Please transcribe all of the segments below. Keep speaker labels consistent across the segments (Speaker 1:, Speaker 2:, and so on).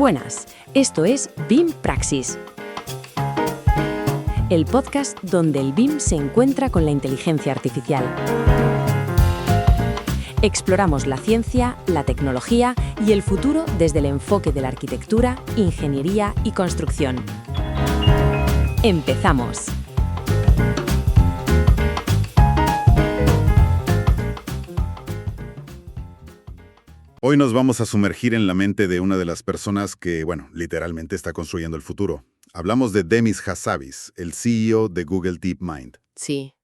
Speaker 1: Buenas, esto es BIM Praxis, el podcast donde el BIM se encuentra con la inteligencia artificial. Exploramos la ciencia, la tecnología y el futuro desde el enfoque de la arquitectura, ingeniería y construcción. ¡Empezamos!
Speaker 2: Hoy nos vamos a sumergir en la mente de una de las personas que, literalmente está construyendo el futuro. Hablamos de Demis Hassabis, el CEO de Google DeepMind.
Speaker 3: Sí.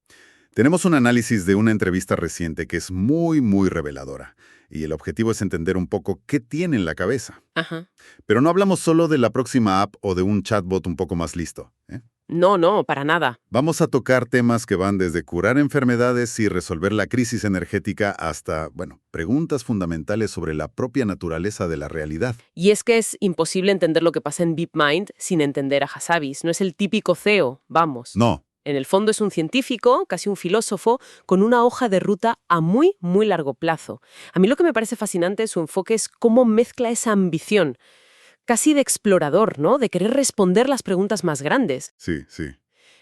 Speaker 2: Tenemos un análisis de una entrevista reciente que es muy reveladora. Y el objetivo es entender un poco qué tiene en la cabeza.
Speaker 3: Ajá.
Speaker 2: Pero no hablamos solo de la próxima app o de un chatbot un poco más listo, ¿eh?
Speaker 3: No, para nada.
Speaker 2: Vamos a tocar temas que van desde curar enfermedades y resolver la crisis energética hasta, preguntas fundamentales sobre la propia naturaleza de la realidad.
Speaker 3: Y es que es imposible entender lo que pasa en DeepMind sin entender a Hassabis. No es el típico CEO, vamos.
Speaker 2: No.
Speaker 3: En el fondo es un científico, casi un filósofo, con una hoja de ruta a muy largo plazo. A mí lo que me parece fascinante de su enfoque es cómo mezcla esa ambición, casi de explorador, ¿no? De querer responder las preguntas más grandes,
Speaker 2: Sí.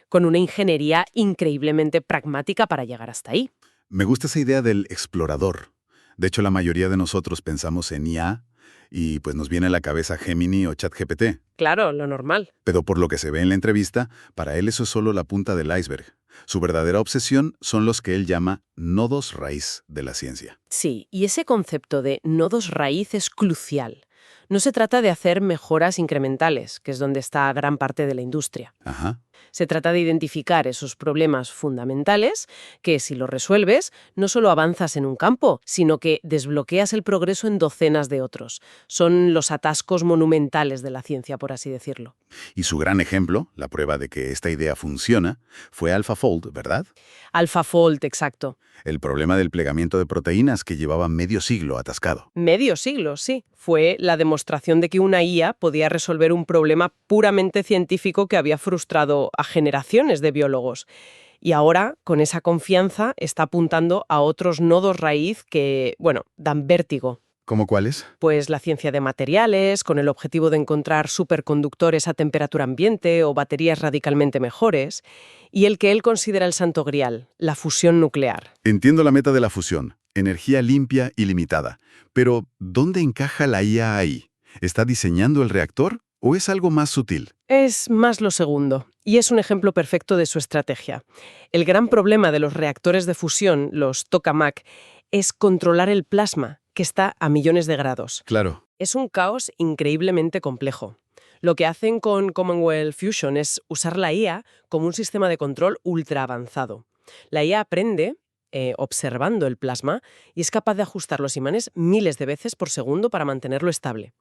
Speaker 3: con una ingeniería increíblemente pragmática para llegar hasta ahí.
Speaker 2: Me gusta esa idea del explorador. De hecho, la mayoría de nosotros pensamos en IA y pues nos viene a la cabeza Gemini o ChatGPT.
Speaker 3: Claro, lo normal.
Speaker 2: Pero por lo que se ve en la entrevista, para él eso es solo la punta del iceberg. Su verdadera obsesión son los que él llama nodos raíz de la ciencia.
Speaker 3: Sí, y ese concepto de nodos raíz es crucial. No se trata de hacer mejoras incrementales, que es donde está gran parte de la industria.
Speaker 2: Ajá.
Speaker 3: Se trata de identificar esos problemas fundamentales que, si los resuelves, no solo avanzas en un campo, sino que desbloqueas el progreso en docenas de otros. Son los atascos monumentales de la ciencia, por así decirlo.
Speaker 2: Y su gran ejemplo, la prueba de que esta idea funciona, fue AlphaFold, ¿verdad?
Speaker 3: AlphaFold, exacto.
Speaker 2: El problema del plegamiento de proteínas que llevaba medio siglo atascado.
Speaker 3: Medio siglo, sí. Fue la demostración de que una IA podía resolver un problema puramente científico que había frustrado a generaciones de biólogos. Y ahora, con esa confianza, está apuntando a otros nodos raíz que, dan vértigo.
Speaker 2: ¿Cómo cuáles?
Speaker 3: Pues la ciencia de materiales, con el objetivo de encontrar superconductores a temperatura ambiente o baterías radicalmente mejores, y el que él considera el santo grial, la fusión nuclear.
Speaker 2: Entiendo la meta de la fusión, energía limpia y limitada. Pero, ¿dónde encaja la IA ahí? ¿Está diseñando el reactor o es algo más sutil?
Speaker 3: Es más lo segundo, y es un ejemplo perfecto de su estrategia. El gran problema de los reactores de fusión, los tokamak, es controlar el plasma, que está a millones de grados.
Speaker 2: Claro.
Speaker 3: Es un caos increíblemente complejo. Lo que hacen con Commonwealth Fusion es usar la IA como un sistema de control ultra avanzado. La IA aprende observando el plasma y es capaz de ajustar los imanes miles de veces por segundo para mantenerlo estable.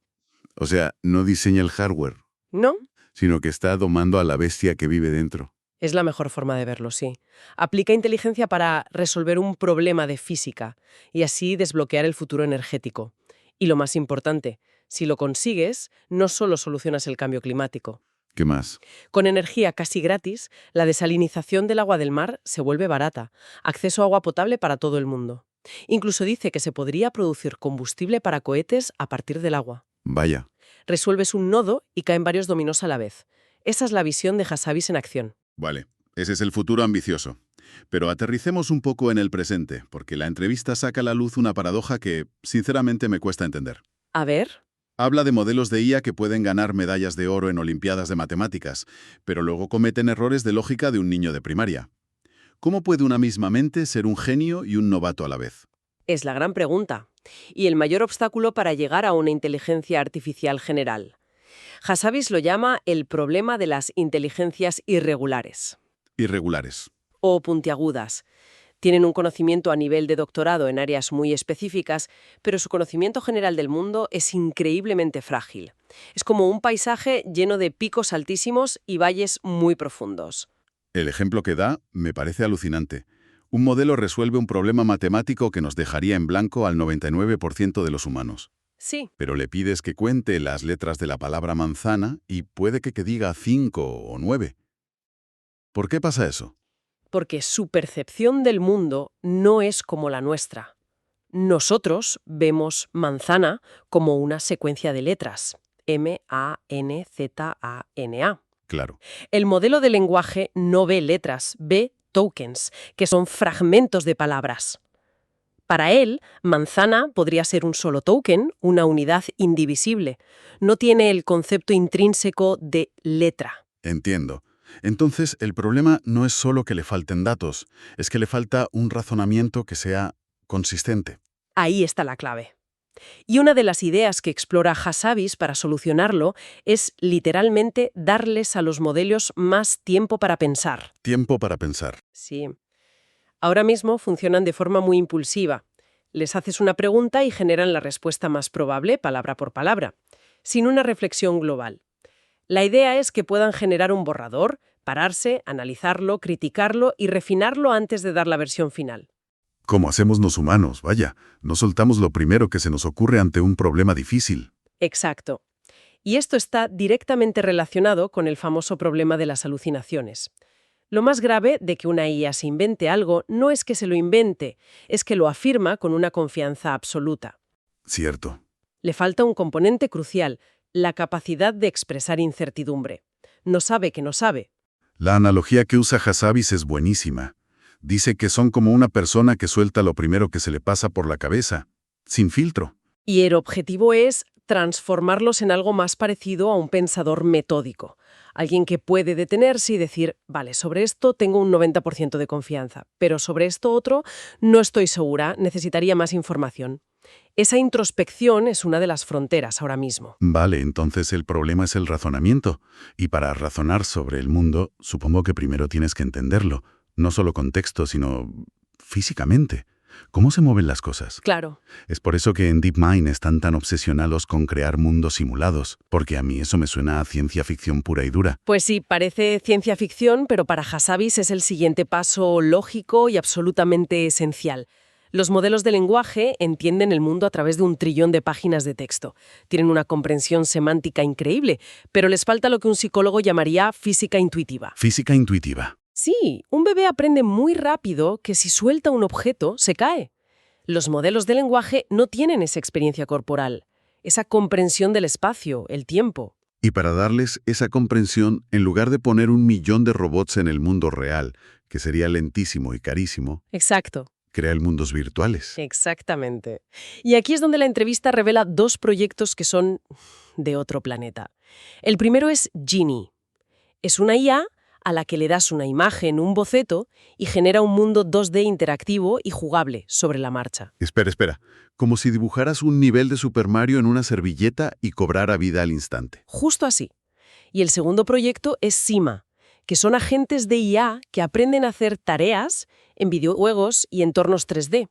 Speaker 2: O sea, no diseña el hardware,
Speaker 3: ¿No?
Speaker 2: sino que está domando a la bestia que vive dentro.
Speaker 3: Es la mejor forma de verlo, sí. Aplica inteligencia para resolver un problema de física y así desbloquear el futuro energético. Y lo más importante, si lo consigues, no solo solucionas el cambio climático.
Speaker 2: ¿Qué más?
Speaker 3: Con energía casi gratis, la desalinización del agua del mar se vuelve barata. Acceso a agua potable para todo el mundo. Incluso dice que se podría producir combustible para cohetes a partir del agua.
Speaker 2: Vaya.
Speaker 3: Resuelves un nodo y caen varios dominós a la vez. Esa es la visión de Hassabis en acción.
Speaker 2: Vale, ese es el futuro ambicioso. Pero aterricemos un poco en el presente, porque la entrevista saca a la luz una paradoja que, sinceramente, me cuesta entender.
Speaker 3: A ver.
Speaker 2: Habla de modelos de IA que pueden ganar medallas de oro en olimpiadas de matemáticas, pero luego cometen errores de lógica de un niño de primaria. ¿Cómo puede una misma mente ser un genio y un novato a la vez?
Speaker 3: Es la gran pregunta. Y el mayor obstáculo para llegar a una inteligencia artificial general. Hassabis lo llama el problema de las inteligencias irregulares.
Speaker 2: Irregulares.
Speaker 3: O puntiagudas. Tienen un conocimiento a nivel de doctorado en áreas muy específicas, pero su conocimiento general del mundo es increíblemente frágil. Es como un paisaje lleno de picos altísimos y valles muy profundos.
Speaker 2: El ejemplo que da me parece alucinante. Un modelo resuelve un problema matemático que nos dejaría en blanco al 99% de los humanos.
Speaker 3: Sí.
Speaker 2: Pero le pides que cuente las letras de la palabra manzana y puede que diga 5 o 9. ¿Por qué pasa eso?
Speaker 3: Porque su percepción del mundo no es como la nuestra. Nosotros vemos manzana como una secuencia de letras. Manzana.
Speaker 2: Claro.
Speaker 3: El modelo de lenguaje no ve letras, ve tokens, que son fragmentos de palabras. Para él, manzana podría ser un solo token, una unidad indivisible. No tiene el concepto intrínseco de letra.
Speaker 2: Entiendo. Entonces, el problema no es solo que le falten datos, es que le falta un razonamiento que sea consistente.
Speaker 3: Ahí está la clave. Y una de las ideas que explora Hassabis para solucionarlo es literalmente darles a los modelos más tiempo para pensar.
Speaker 2: Tiempo para pensar.
Speaker 3: Sí. Ahora mismo funcionan de forma muy impulsiva. Les haces una pregunta y generan la respuesta más probable, palabra por palabra, sin una reflexión global. La idea es que puedan generar un borrador, pararse, analizarlo, criticarlo y refinarlo antes de dar la versión final.
Speaker 2: Como hacemos los humanos, vaya, no soltamos lo primero que se nos ocurre ante un problema difícil.
Speaker 3: Exacto. Y esto está directamente relacionado con el famoso problema de las alucinaciones. Lo más grave de que una IA se invente algo no es que se lo invente, es que lo afirma con una confianza absoluta.
Speaker 2: Cierto.
Speaker 3: Le falta un componente crucial, la capacidad de expresar incertidumbre. No sabe que no sabe.
Speaker 2: La analogía que usa Hassabis es buenísima. Dice que son como una persona que suelta lo primero que se le pasa por la cabeza, sin filtro.
Speaker 3: Y el objetivo es transformarlos en algo más parecido a un pensador metódico. Alguien que puede detenerse y decir, vale, sobre esto tengo un 90% de confianza, pero sobre esto otro no estoy segura, necesitaría más información. Esa introspección es una de las fronteras ahora mismo.
Speaker 2: Vale, entonces el problema es el razonamiento. Y para razonar sobre el mundo, supongo que primero tienes que entenderlo. No solo con texto, sino físicamente. ¿Cómo se mueven las cosas?
Speaker 3: Claro.
Speaker 2: Es por eso que en DeepMind están tan obsesionados con crear mundos simulados, porque a mí eso me suena a ciencia ficción pura y dura.
Speaker 3: Pues sí, parece ciencia ficción, pero para Hassabis es el siguiente paso lógico y absolutamente esencial. Los modelos de lenguaje entienden el mundo a través de 1 trillón de páginas de texto. Tienen una comprensión semántica increíble, pero les falta lo que un psicólogo llamaría física intuitiva.
Speaker 2: Física intuitiva.
Speaker 3: Sí, un bebé aprende muy rápido que si suelta un objeto, se cae. Los modelos de lenguaje no tienen esa experiencia corporal, esa comprensión del espacio, el tiempo.
Speaker 2: Y para darles esa comprensión, en lugar de poner 1 millón de robots en el mundo real, que sería lentísimo y carísimo,
Speaker 3: Exacto.
Speaker 2: crea mundos virtuales.
Speaker 3: Exactamente. Y aquí es donde la entrevista revela 2 proyectos que son de otro planeta. El primero es Genie. Es una IA a la que le das una imagen, un boceto, y genera un mundo 2D interactivo y jugable sobre la marcha.
Speaker 2: Espera. Como si dibujaras un nivel de Super Mario en una servilleta y cobrara vida al instante.
Speaker 3: Justo así. Y el segundo proyecto es Sima, que son agentes de IA que aprenden a hacer tareas en videojuegos y entornos 3D.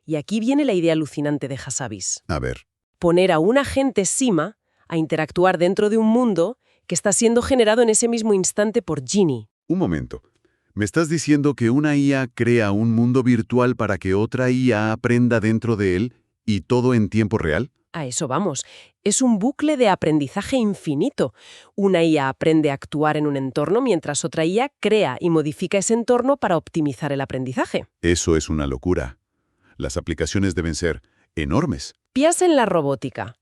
Speaker 3: Y aquí viene la idea alucinante de Hassabis.
Speaker 2: A ver.
Speaker 3: Poner a un agente Sima a interactuar dentro de un mundo que está siendo generado en ese mismo instante por Genie.
Speaker 2: Un momento. ¿Me estás diciendo que una IA crea un mundo virtual para que otra IA aprenda dentro de él y todo en tiempo real?
Speaker 3: A eso vamos. Es un bucle de aprendizaje infinito. Una IA aprende a actuar en un entorno mientras otra IA crea y modifica ese entorno para optimizar el aprendizaje.
Speaker 2: Eso es una locura. Las aplicaciones deben ser enormes.
Speaker 3: Piensa en la robótica.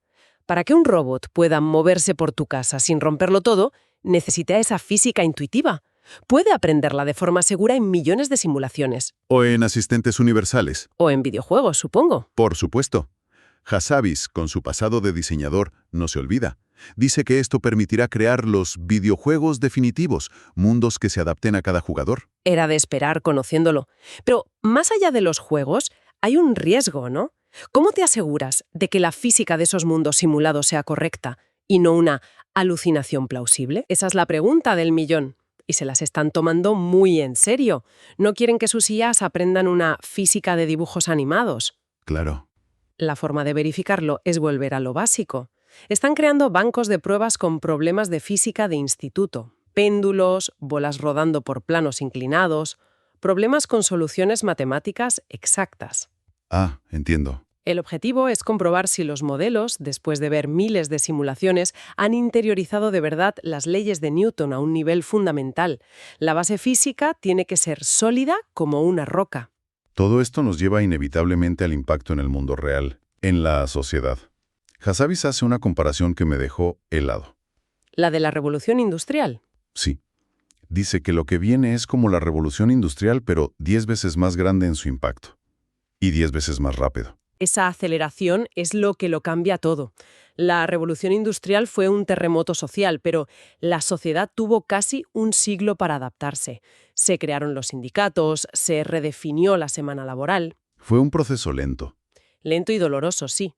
Speaker 3: Para que un robot pueda moverse por tu casa sin romperlo todo, necesita esa física intuitiva. Puede aprenderla de forma segura en millones de simulaciones.
Speaker 2: O en asistentes universales.
Speaker 3: O en videojuegos, supongo.
Speaker 2: Por supuesto. Hassabis, con su pasado de diseñador, no se olvida. Dice que esto permitirá crear los videojuegos definitivos, mundos que se adapten a cada jugador.
Speaker 3: Era de esperar conociéndolo. Pero más allá de los juegos, hay un riesgo, ¿no? ¿Cómo te aseguras de que la física de esos mundos simulados sea correcta y no una alucinación plausible? Esa es la pregunta del millón. Y se las están tomando muy en serio. No quieren que sus IAs aprendan una física de dibujos animados.
Speaker 2: Claro.
Speaker 3: La forma de verificarlo es volver a lo básico. Están creando bancos de pruebas con problemas de física de instituto. Péndulos, bolas rodando por planos inclinados, problemas con soluciones matemáticas exactas.
Speaker 2: Ah, entiendo.
Speaker 3: El objetivo es comprobar si los modelos, después de ver miles de simulaciones, han interiorizado de verdad las leyes de Newton a un nivel fundamental. La base física tiene que ser sólida como una roca.
Speaker 2: Todo esto nos lleva inevitablemente al impacto en el mundo real, en la sociedad. Hassabis hace una comparación que me dejó helado.
Speaker 3: La de la revolución industrial.
Speaker 2: Sí. Dice que lo que viene es como la revolución industrial, pero 10 veces más grande en su impacto. Y 10 veces más rápido.
Speaker 3: Esa aceleración es lo que lo cambia todo. La revolución industrial fue un terremoto social, pero la sociedad tuvo casi un siglo para adaptarse. Se crearon los sindicatos, se redefinió la semana laboral.
Speaker 2: Fue un proceso lento.
Speaker 3: Lento y doloroso, sí.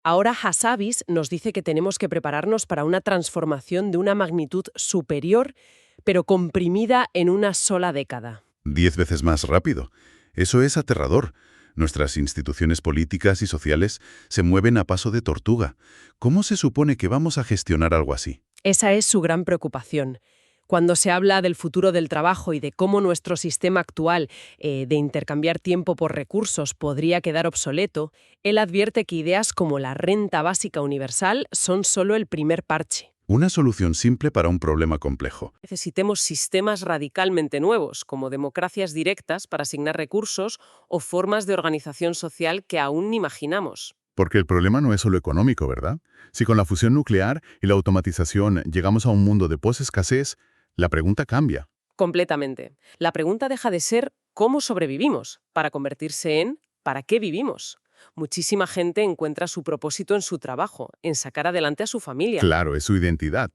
Speaker 3: Ahora Hassabis nos dice que tenemos que prepararnos para una transformación de una magnitud superior, pero comprimida en una sola década.
Speaker 2: 10 veces más rápido. Eso es aterrador. Nuestras instituciones políticas y sociales se mueven a paso de tortuga. ¿Cómo se supone que vamos a gestionar algo así?
Speaker 3: Esa es su gran preocupación. Cuando se habla del futuro del trabajo y de cómo nuestro sistema actual de intercambiar tiempo por recursos podría quedar obsoleto, él advierte que ideas como la renta básica universal son solo el primer parche.
Speaker 2: Una solución simple para un problema complejo.
Speaker 3: Necesitemos sistemas radicalmente nuevos, como democracias directas para asignar recursos o formas de organización social que aún ni imaginamos.
Speaker 2: Porque el problema no es solo económico, ¿verdad? Si con la fusión nuclear y la automatización llegamos a un mundo de posescasez, la pregunta cambia.
Speaker 3: Completamente. La pregunta deja de ser ¿cómo sobrevivimos? Para convertirse en ¿para qué vivimos? Muchísima gente encuentra su propósito en su trabajo, en sacar adelante a su familia.
Speaker 2: Claro, es su identidad.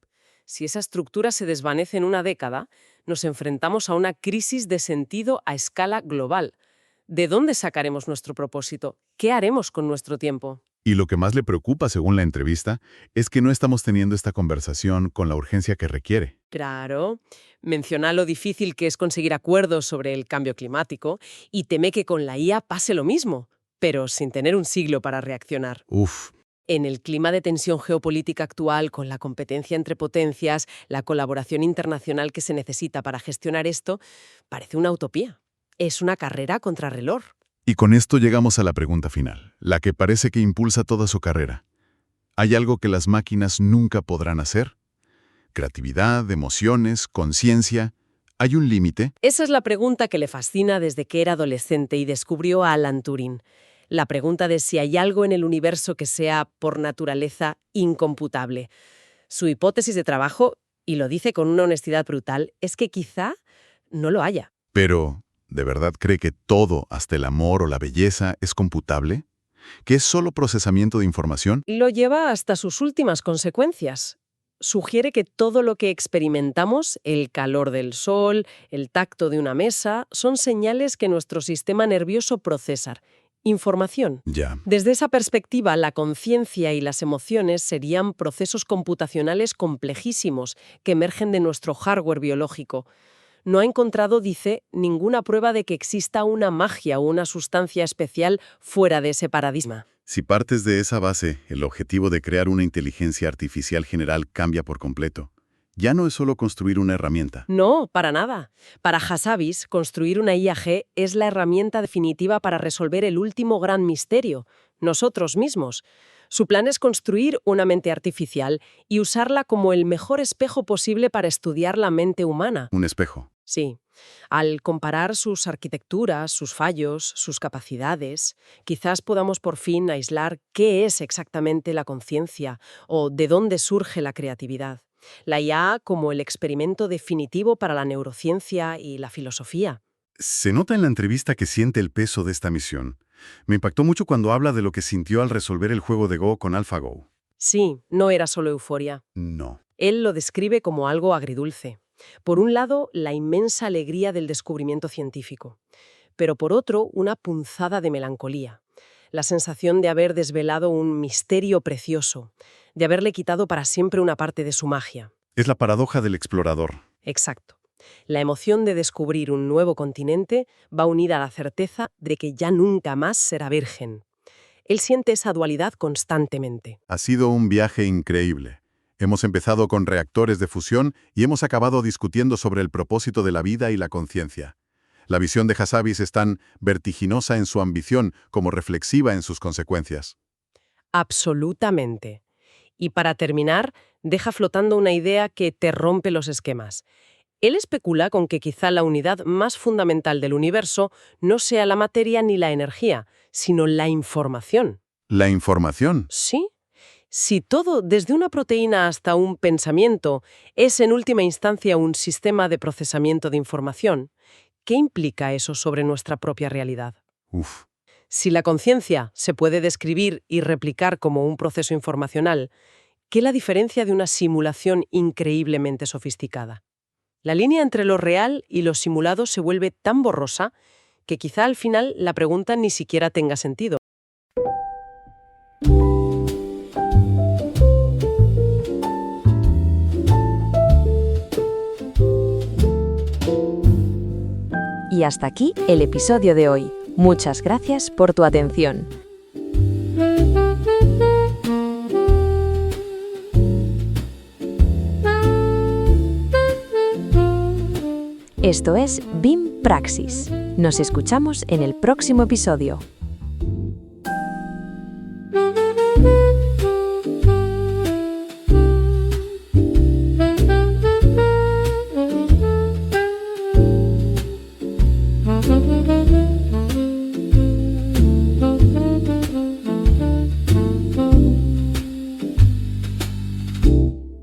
Speaker 3: Si esa estructura se desvanece en una década, nos enfrentamos a una crisis de sentido a escala global. ¿De dónde sacaremos nuestro propósito? ¿Qué haremos con nuestro tiempo?
Speaker 2: Y lo que más le preocupa, según la entrevista, es que no estamos teniendo esta conversación con la urgencia que requiere.
Speaker 3: Claro, menciona lo difícil que es conseguir acuerdos sobre el cambio climático y teme que con la IA pase lo mismo, pero sin tener un siglo para reaccionar.
Speaker 2: Uf,
Speaker 3: En el clima de tensión geopolítica actual, con la competencia entre potencias, la colaboración internacional que se necesita para gestionar esto, parece una utopía. Es una carrera contrarreloj.
Speaker 2: y con esto llegamos a la pregunta final, la que parece que impulsa toda su carrera. ¿Hay algo que las máquinas nunca podrán hacer? Creatividad, emociones, conciencia. ¿Hay un límite?
Speaker 3: Esa es la pregunta que le fascina desde que era adolescente y descubrió a Alan Turing. La pregunta de si hay algo en el universo que sea, por naturaleza, incomputable. Su hipótesis de trabajo, y lo dice con una honestidad brutal, es que quizá no lo haya.
Speaker 2: Pero, ¿de verdad cree que todo, hasta el amor o la belleza, es computable? ¿Que es solo procesamiento de información?
Speaker 3: Lo lleva hasta sus últimas consecuencias. Sugiere que todo lo que experimentamos, el calor del sol, el tacto de una mesa, son señales que nuestro sistema nervioso procesa. Información.
Speaker 2: Ya.
Speaker 3: Desde esa perspectiva, la conciencia y las emociones serían procesos computacionales complejísimos que emergen de nuestro hardware biológico. No ha encontrado, dice, ninguna prueba de que exista una magia o una sustancia especial fuera de ese paradigma.
Speaker 2: Si partes de esa base, el objetivo de crear una inteligencia artificial general cambia por completo. Ya no es solo construir una herramienta.
Speaker 3: No, para nada. Para Hassabis, construir una IAG es la herramienta definitiva para resolver el último gran misterio, nosotros mismos. Su plan es construir una mente artificial y usarla como el mejor espejo posible para estudiar la mente humana.
Speaker 2: Un espejo.
Speaker 3: Sí. Al comparar sus arquitecturas, sus fallos, sus capacidades, quizás podamos por fin aislar qué es exactamente la conciencia o de dónde surge la creatividad. La IA como el experimento definitivo para la neurociencia y la filosofía.
Speaker 2: Se nota en la entrevista que siente el peso de esta misión. Me impactó mucho cuando habla de lo que sintió al resolver el juego de Go con AlphaGo.
Speaker 3: Sí, no era solo euforia.
Speaker 2: No.
Speaker 3: Él lo describe como algo agridulce. Por un lado, la inmensa alegría del descubrimiento científico, pero por otro, una punzada de melancolía. La sensación de haber desvelado un misterio precioso, de haberle quitado para siempre una parte de su magia.
Speaker 2: Es la paradoja del explorador.
Speaker 3: Exacto. La emoción de descubrir un nuevo continente va unida a la certeza de que ya nunca más será virgen. Él siente esa dualidad constantemente.
Speaker 2: Ha sido un viaje increíble. Hemos empezado con reactores de fusión y hemos acabado discutiendo sobre el propósito de la vida y la conciencia. La visión de Hassabis es tan vertiginosa en su ambición como reflexiva en sus consecuencias.
Speaker 3: Absolutamente. Y para terminar, deja flotando una idea que te rompe los esquemas. Él especula con que quizá la unidad más fundamental del universo no sea la materia ni la energía, sino la información.
Speaker 2: La información.
Speaker 3: Sí. Si todo, desde una proteína hasta un pensamiento, es en última instancia un sistema de procesamiento de información, ¿qué implica eso sobre nuestra propia realidad?
Speaker 2: Uf,
Speaker 3: Si la conciencia se puede describir y replicar como un proceso informacional, ¿qué la diferencia de una simulación increíblemente sofisticada? La línea entre lo real y lo simulado se vuelve tan borrosa que quizá al final la pregunta ni siquiera tenga sentido.
Speaker 1: Y hasta aquí el episodio de hoy. Muchas gracias por tu atención. Esto es BIM Praxis. Nos escuchamos en el próximo episodio.